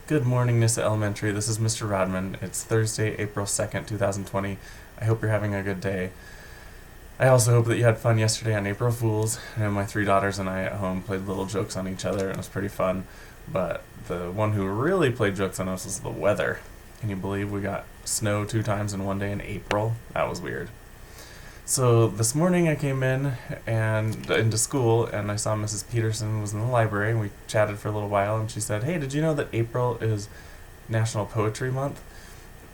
Good morning, Nissa Elementary. This is Mr. Rodman. It's Thursday, April 2nd, 2020. I hope you're having a good day. I also hope that you had fun yesterday on April Fools. And my three daughters and I at home played little jokes on each other, and it was pretty fun. But the one who really played jokes on us was the weather. Can you believe we got snow 2 times in one day in April? That was weird. So this morning I came in and into school, and I saw Mrs. Peterson was in the library, and we chatted for a little while, and she said, "Hey, did you know that April is National Poetry Month?"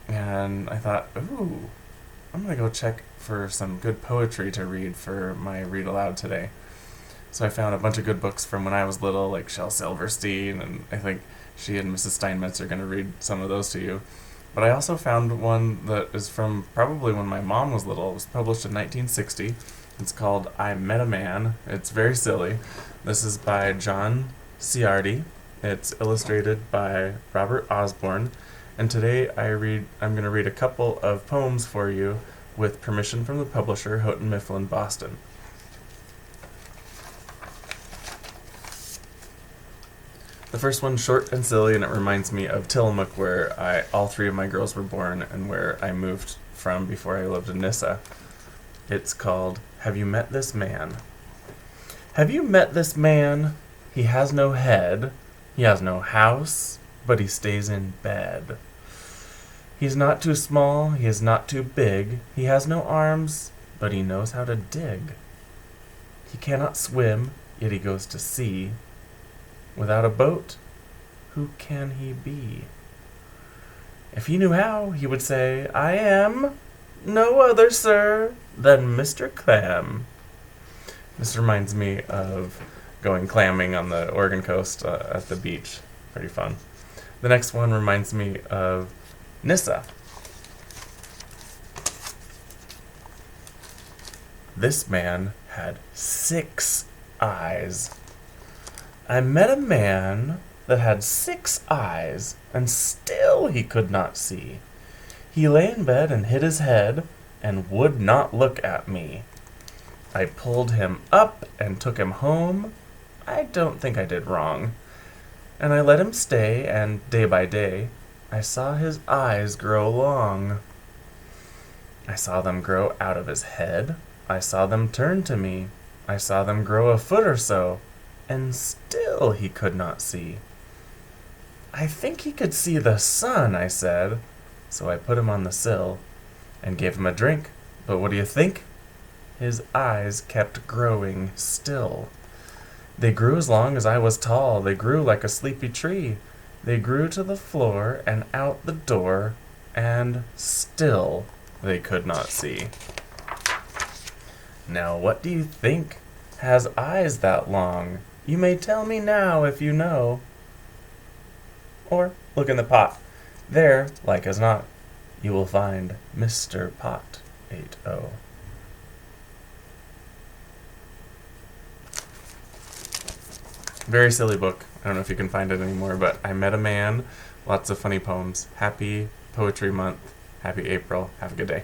And I thought, ooh, I'm going to go check for some good poetry to read for my read aloud today. So I found a bunch of good books from when I was little, like Shel Silverstein, and I think she and Mrs. Steinmetz are going to read some of those to you. But I also found one that is from probably when my mom was little. It was published in 1960. It's called I Met a Man. It's very silly. This is by John Ciardi. It's illustrated by Robert Osborne. And today I'm going to read a couple of poems for you with permission from the publisher, Houghton Mifflin Boston. The first one's short and silly, and it reminds me of Tillamook, where all 3 of my girls were born and where I moved from before I lived in Nissa. It's called, Have You Met This Man? Have you met this man? He has no head, he has no house, but he stays in bed. He's not too small, he is not too big, he has no arms, but he knows how to dig. He cannot swim, yet he goes to sea. Without a boat, who can he be? If he knew how, he would say, I am no other, sir, than Mr. Clam. This reminds me of going clamming on the Oregon coast at the beach. Pretty fun. The next one reminds me of Nissa. This man had 6 eyes. I met a man that had 6 eyes, and still he could not see. He lay in bed and hid his head, and would not look at me. I pulled him up and took him home. I don't think I did wrong. And I let him stay, and day by day, I saw his eyes grow long. I saw them grow out of his head. I saw them turn to me. I saw them grow a foot or so. And still he could not see. I think he could see the sun, I said. So I put him on the sill and gave him a drink. But what do you think? His eyes kept growing still. They grew as long as I was tall. They grew like a sleepy tree. They grew to the floor and out the door, and still they could not see. Now what do you think has eyes that long? You may tell me now if you know. Or look in the pot. There, like as not, you will find Mr. Pot 80. Very silly book. I don't know if you can find it anymore, but I Met a Man. Lots of funny poems. Happy Poetry Month. Happy April. Have a good day.